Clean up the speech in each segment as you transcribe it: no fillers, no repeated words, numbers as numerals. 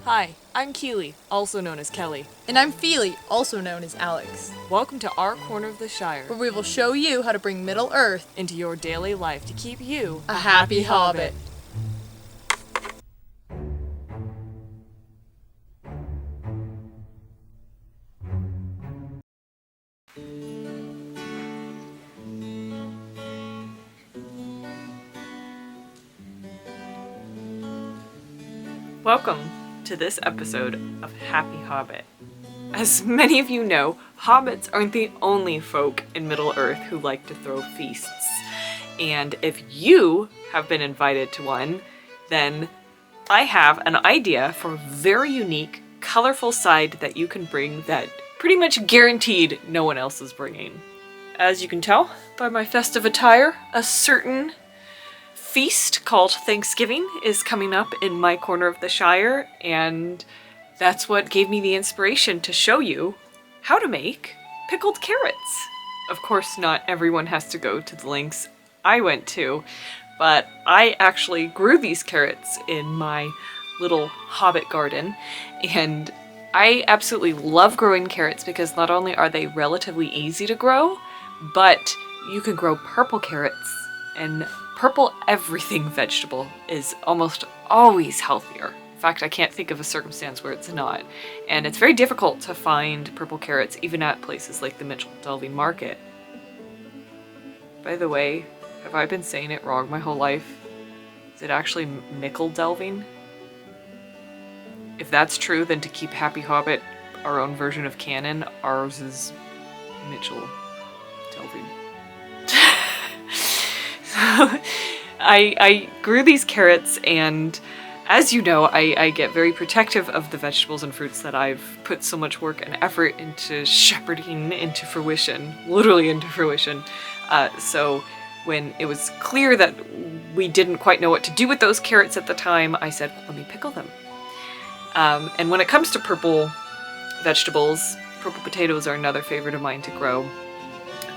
Hi, I'm Keeley, also known as Kelly. And I'm Feely, also known as Alex, Welcome to our corner of the Shire, where we will show you how to bring Middle Earth into your daily life to keep you a happy hobbit. Welcome to this episode of Happy Hobbit. As many of you know, hobbits aren't the only folk in Middle-earth who like to throw feasts. And if you have been invited to one, then I have an idea for a very unique, colorful side that you can bring that pretty much guaranteed no one else is bringing. As you can tell by my festive attire, a certain feast called Thanksgiving is coming up in my corner of the Shire, and that's what gave me the inspiration to show you how to make pickled carrots. Of course, not everyone has to go to the lengths I went to, but I actually grew these carrots in my little hobbit garden, and I absolutely love growing carrots because not only are they relatively easy to grow, but you can grow purple carrots, and purple everything vegetable is almost always healthier. In fact, I can't think of a circumstance where it's not. And it's very difficult to find purple carrots even at places like the Mitchell Delving Market. By the way, have I been saying it wrong my whole life? Is it actually Mickle Delving? If that's true, then to keep Happy Hobbit our own version of canon, ours is Mitchell Delving. I grew these carrots, and as you know, I get very protective of the vegetables and fruits that I've put so much work and effort into shepherding into fruition, literally into fruition. So when it was clear that we didn't quite know what to do with those carrots at the time, I said, well, let me pickle them. And when it comes to purple vegetables, purple potatoes are another favorite of mine to grow.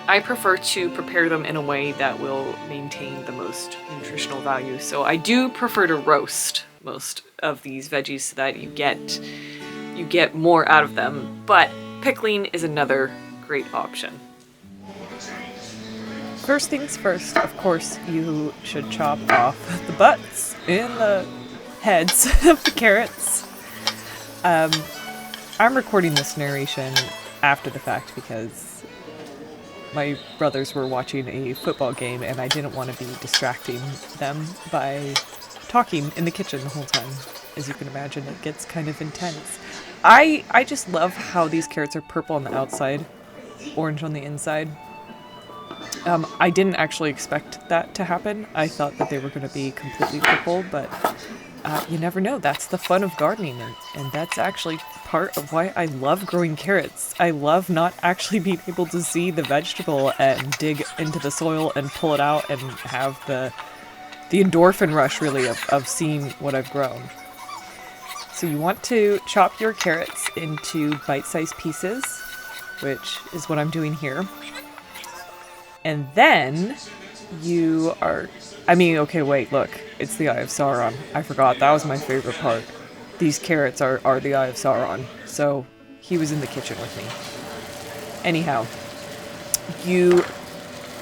I prefer to prepare them in a way that will maintain the most nutritional value. So I do prefer to roast most of these veggies so that you get more out of them. But pickling is another great option. First things first, of course, you should chop off the butts and the heads of the carrots. I'm recording this narration after the fact because my brothers were watching a football game and I didn't want to be distracting them by talking in the kitchen the whole time. As you can imagine, it gets kind of intense. I just love how these carrots are purple on the outside, orange on the inside. I didn't actually expect that to happen. I thought that they were going to be completely purple, but you never know. That's the fun of gardening, and that's actually part of why I love growing carrots. I love not actually being able to see the vegetable and dig into the soil and pull it out and have the endorphin rush, really, of seeing what I've grown. So you want to chop your carrots into bite-sized pieces, which is what I'm doing here. And then okay, wait, look. It's the Eye of Sauron. I forgot. That was my favorite part. These carrots are the Eye of Sauron. So he was in the kitchen with me. Anyhow, you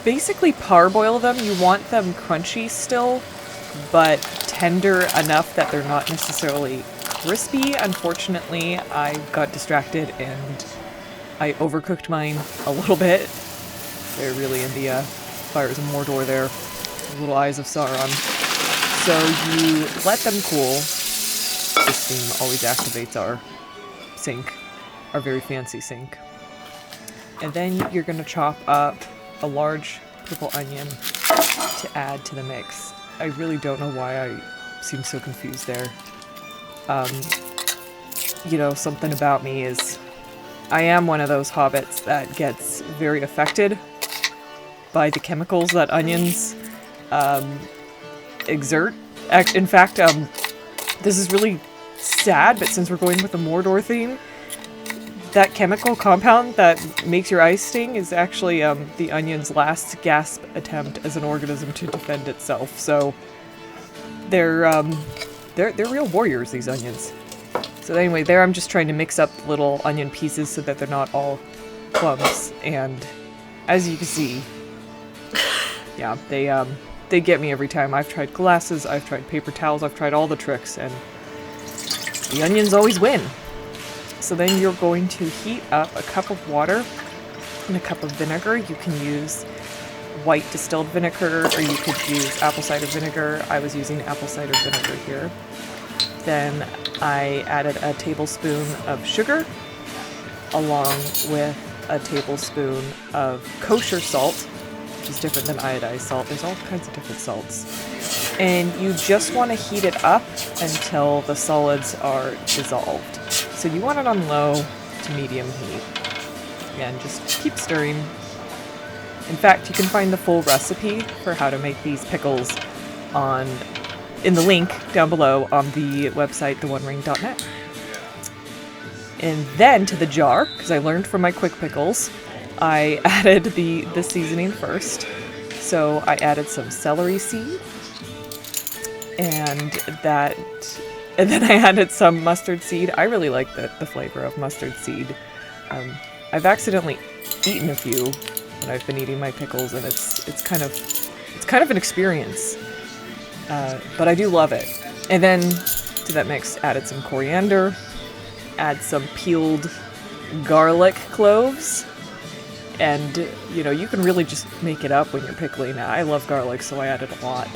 basically parboil them. You want them crunchy still, but tender enough that they're not necessarily crispy. Unfortunately, I got distracted and I overcooked mine a little bit. They're really in the fires of Mordor there. The little Eyes of Sauron. So you let them cool. The steam always activates our sink, our very fancy sink. And then you're going to chop up a large purple onion to add to the mix. I really don't know why I seem so confused there. Something about me is I am one of those hobbits that gets very affected by the chemicals that onions exert. In fact, this is really sad, but since we're going with the Mordor theme, that chemical compound that makes your eyes sting is actually the onion's last gasp attempt as an organism to defend itself. So they're real warriors, these onions. So anyway, there I'm just trying to mix up the little onion pieces so that they're not all clumps. And as you can see, yeah, they get me every time. I've tried glasses, I've tried paper towels, I've tried all the tricks, and the onions always win. So then you're going to heat up a cup of water and a cup of vinegar. You can use white distilled vinegar, or you could use apple cider vinegar. I was using apple cider vinegar here. Then I added a tablespoon of sugar along with a tablespoon of kosher salt, which is different than iodized salt. There's all kinds of different salts. And you just want to heat it up until the solids are dissolved. So you want it on low to medium heat. And just keep stirring. In fact, you can find the full recipe for how to make these pickles in the link down below on the website, theonering.net. And then to the jar, because I learned from my quick pickles, I added the seasoning first. So I added some celery seed, and then I added some mustard seed. I really like the flavor of mustard seed. I've accidentally eaten a few when I've been eating my pickles, and it's kind of an experience. But I do love it. And then to that mix, added some coriander, add some peeled garlic cloves, and you can really just make it up when you're pickling. I love garlic, so I added a lot.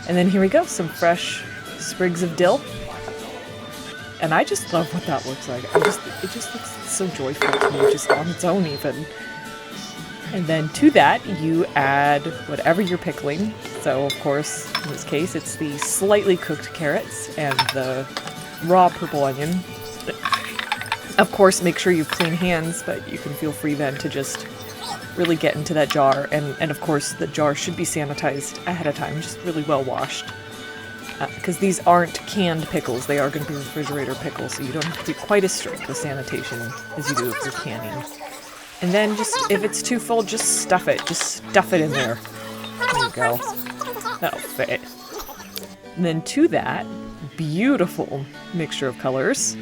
And then here we go, some fresh sprigs of dill. And I just love what that looks like. It just looks so joyful to me, just on its own even. And then to that, you add whatever you're pickling. So, of course, in this case, it's the slightly cooked carrots and the raw purple onion. Of course, make sure you have clean hands, but you can feel free then to just really get into that jar. And of course, the jar should be sanitized ahead of time, just really well washed. Because these aren't canned pickles, they are going to be refrigerator pickles, so you don't have to be quite as strict with sanitation as you do if you're canning. And then just, if it's too full, just stuff it. Just stuff it in there. There you go. That'll fit. And then to that beautiful mixture of colors,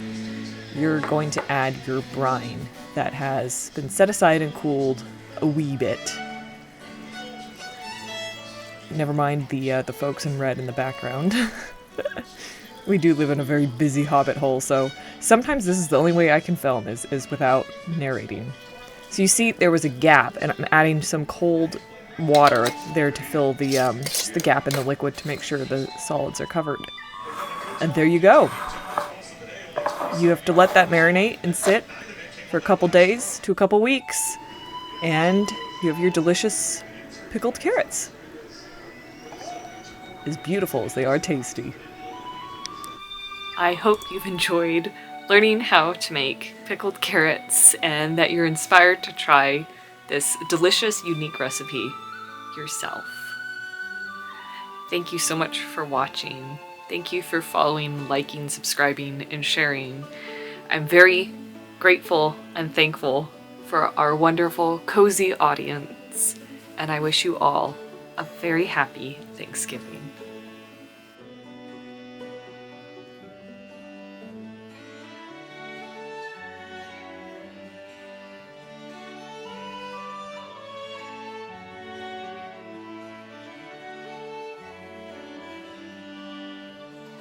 you're going to add your brine that has been set aside and cooled a wee bit. Never mind the folks in red in the background. We do live in a very busy hobbit hole, so sometimes this is the only way I can film is without narrating. So you see there was a gap, and I'm adding some cold water there to fill the just the gap in the liquid to make sure the solids are covered. And there you go. You have to let that marinate and sit for a couple days to a couple weeks, and you have your delicious pickled carrots. As beautiful as they are tasty. I hope you've enjoyed learning how to make pickled carrots and that you're inspired to try this delicious, unique recipe yourself. Thank you so much for watching. Thank you for following, liking, subscribing, and sharing. I'm very grateful and thankful for our wonderful, cozy audience, and I wish you all a very happy Thanksgiving.